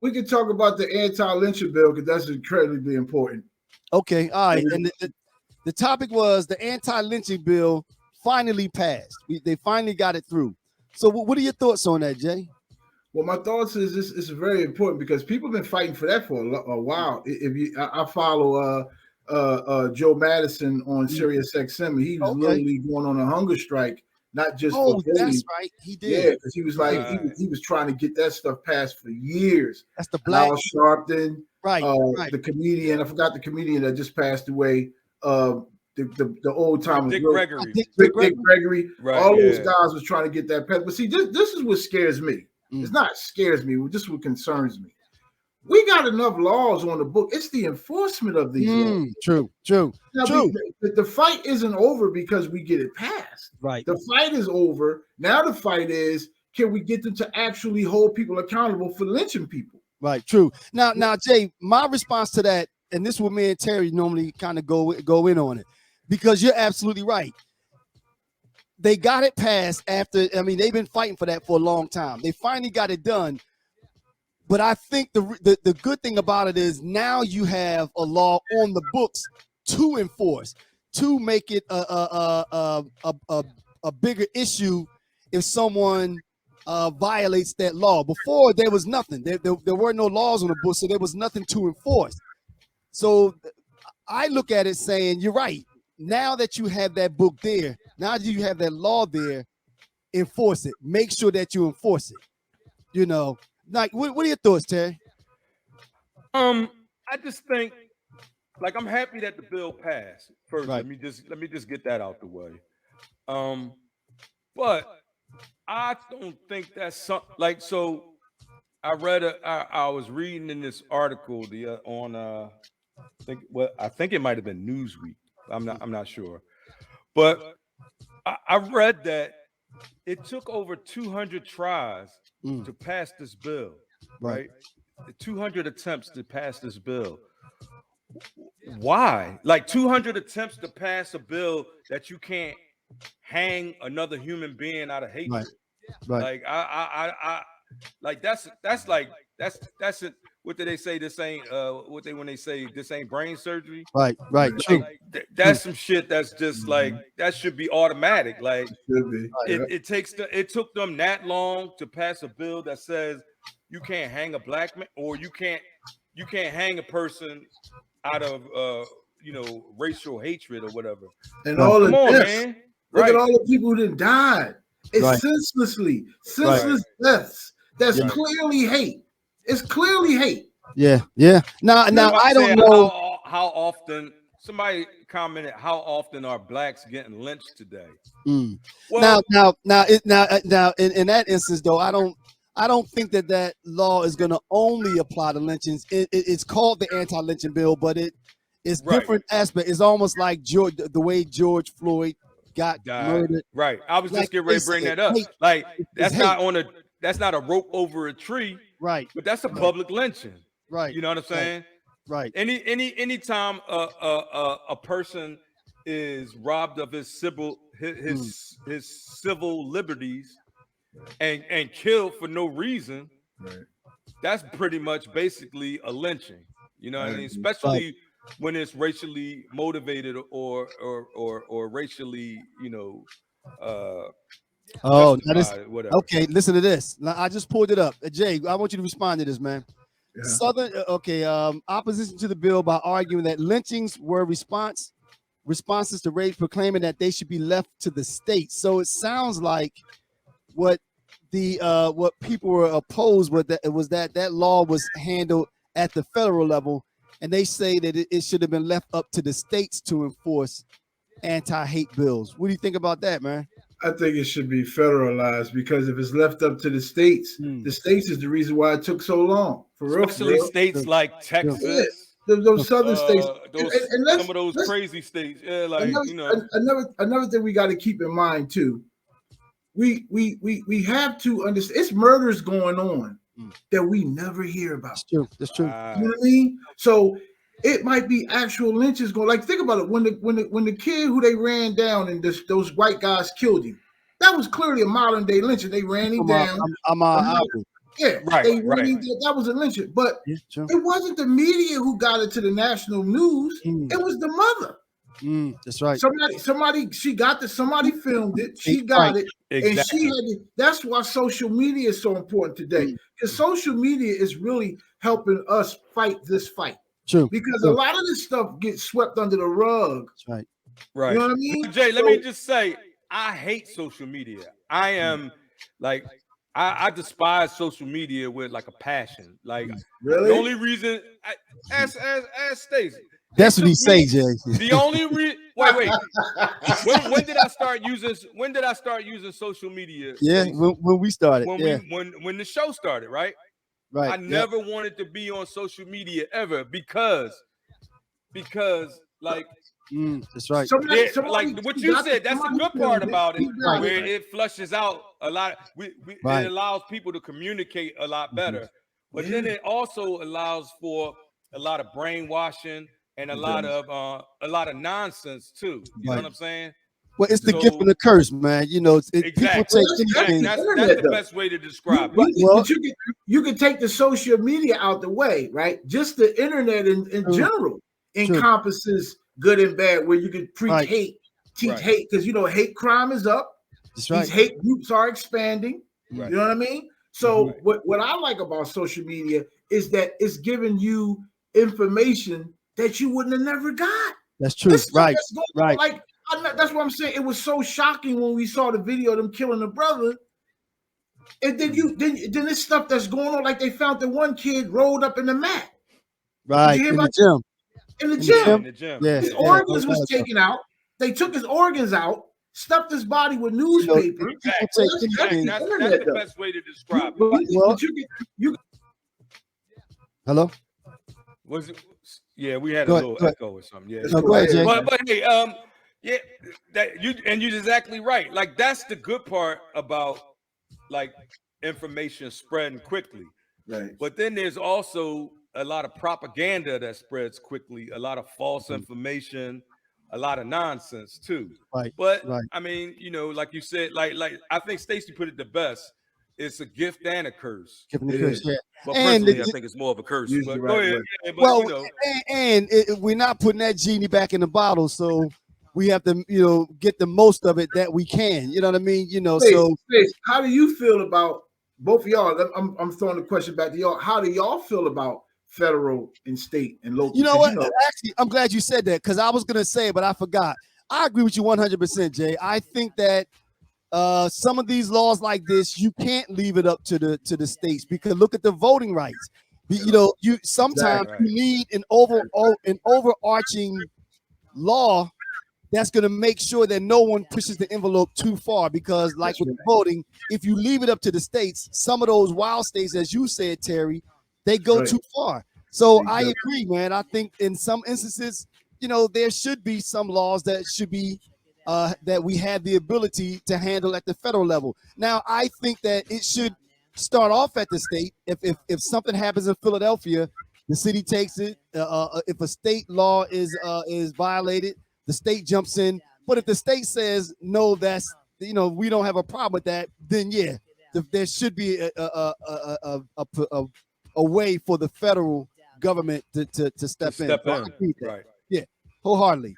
we can talk about the anti-lynching bill because that's incredibly important. Okay, all right. And the topic was the anti-lynching bill finally passed. They finally got it through. So what are your thoughts on that, Jay? Well, my thoughts is this is very important because people have been fighting for that for a while. If you, I follow Joe Madison on Sirius XM. He was Okay. literally going on a hunger strike, not just for Oh, voting. that's right. He did. Yeah, because he was like he was trying to get that stuff passed for years. That's the And Al black. Sharpton, Right. the comedian. I forgot the comedian that just passed away. The old timers, Dick Gregory. Dick Gregory. Right, all those guys was trying to get that passed. But see, this is what scares me. It's not scares me. This is what concerns me. We got enough laws on the book. It's the enforcement of these laws. True. Now, the fight isn't over because we get it passed. Right. The fight is over. Now the fight is, can we get them to actually hold people accountable for lynching people? Right. True. Now, Jay, my response to that, and this is what me and Terry normally kind of go in on it, because you're absolutely right. They got it passed after, I mean, they've been fighting for that for a long time. They finally got it done. But I think the good thing about it is now you have a law on the books to enforce, to make it a bigger issue if someone violates that law. Before, there was nothing. There were no laws on the books, so there was nothing to enforce. So I look at it saying, you're right. Now that you have that book there, now that you have that law there, enforce it. Make sure that you enforce it. You know, like what are your thoughts, Terry? I just think, like, I'm happy that the bill passed. First, right. let me just get that out the way. But I don't think that's something like so. I was reading in this article on I think it might have been Newsweek. I'm not sure, but I read that it took over 200 tries to pass this bill, right? 200 attempts to pass this bill. Why? Like 200 attempts to pass a bill that you can't hang another human being out of hatred. Right. Like I like that's it. What do they say? This ain't when they say this ain't brain surgery. Right. Like, that's some shit that's just like that should be automatic. Like it took them that long to pass a bill that says you can't hang a black man or you can't hang a person out of racial hatred or whatever. And all of this, man. Look at all the people that died. It's senseless deaths. That's clearly hate. It's clearly hate. Yeah. Now I don't know how often somebody commented. How often are blacks getting lynched today? Well, now, in that instance, though, I don't think that law is going to only apply to lynchings. It's called the anti-lynching bill, but it's different aspect. It's almost like the way George Floyd got murdered. Right. I was just getting ready to bring that up. Like that's not a rope over a tree. Right. But that's a public lynching. Right. You know what I'm saying? Right. Anytime a person is robbed of his civil liberties and killed for no reason, that's pretty much basically a lynching. You know what I mean? Especially when it's racially motivated or racially, okay. Listen to this. I just pulled it up. Jay, I want you to respond to this, man. Yeah. Opposition to the bill by arguing that lynchings were responses to rage, proclaiming that they should be left to the state. So it sounds like what people were opposed with that law was handled at the federal level, and they say that it should have been left up to the states to enforce anti-hate bills. What do you think about that, man? I think it should be federalized because if it's left up to the states is the reason why it took so long. Especially states like Texas. Those southern states. Some of those crazy states. Yeah, like another thing we got to keep in mind too. We have to understand it's murders going on that we never hear about. That's true. You know what I mean? So it might be actual lynches going. Like think about it. When the kid who they ran down and those white guys killed him, that was clearly a modern day lynching. They ran him down. Yeah, Right, they right. that was a lynching, but Yeah, true. it wasn't the media who got it to the national news. Mm. It was the mother. That's right. Somebody, somebody filmed it. She Right. got it, Exactly. and she had it. That's why social media is so important today, because social media is really helping us fight this fight. True. Because True. a lot of this stuff gets swept under the rug. That's right. Right. You know what I mean? But Jay, let me just say, I hate social media. I am like, I despise social media with like a passion. Like Really? the only reason, as Stacey. That's what he say, Jay. The only reason. Wait. When did I start using? When did I start using social media? Yeah, Stacey? when we started. When the show started, right? Right. I never wanted to be on social media ever because like that's right. Somebody, like what you said, that's the good part about it, Right. where it flushes out a lot. Right. It allows people to communicate a lot better, but then it also allows for a lot of brainwashing and a lot of nonsense too. You know what I'm saying? Well, it's the gift and the curse, man. You know, people Exactly. take anything. That's the best way to describe it. But you can take the social media out the way, right? Just the internet in general encompasses good and bad, where you can preach hate, teach hate, because hate crime is up. These hate groups are expanding. You know what I mean? So what I like about social media is that it's giving you information that you wouldn't have never got. That's true. Right. Like that's what I'm saying. It was so shocking when we saw the video of them killing the brother. And then then this stuff that's going on, like they found the one kid rolled up in the mat. Right. In the gym. In the gym. Yeah. His organs was taken out. They took his organs out, stuffed his body with newspaper. That's the best way to describe it. Hello? Was it? Yeah, we had a little echo or something. Yeah. No, go ahead, Jay. But hey, yeah, you're exactly right. Like that's the good part about like information spreading quickly. Right. But then there's also a lot of propaganda that spreads quickly, a lot of false information, a lot of nonsense too. Right. But I mean, like you said, like I think Stacey put it the best. It's a gift and a curse. Gift and a curse, yeah. But personally, I think it's more of a curse. But go ahead. Yeah, but, well, and we're not putting that genie back in the bottle, so we have to, get the most of it that we can. You know what I mean? So how do you feel about both of y'all? I'm throwing the question back to y'all. How do y'all feel about federal and state and local? You know what? Actually, I'm glad you said that, because I was gonna say it, but I forgot. I agree with you 100%, Jay. I think that some of these laws like this, you can't leave it up to the states, because look at the voting rights. You sometimes you need an overarching law that's going to make sure that no one pushes the envelope too far, because like with voting, if you leave it up to the states, some of those wild states, as you said, Terry, they go too far. So I agree, man. I think in some instances, there should be some laws that should be that we have the ability to handle at the federal level. Now, I think that it should start off at the state. If something happens in Philadelphia, the city takes it. If a state law is violated, the state jumps in. But if the state says no, that's we don't have a problem with that, then yeah, there should be a way for the federal government to step in. Right. Yeah, wholeheartedly.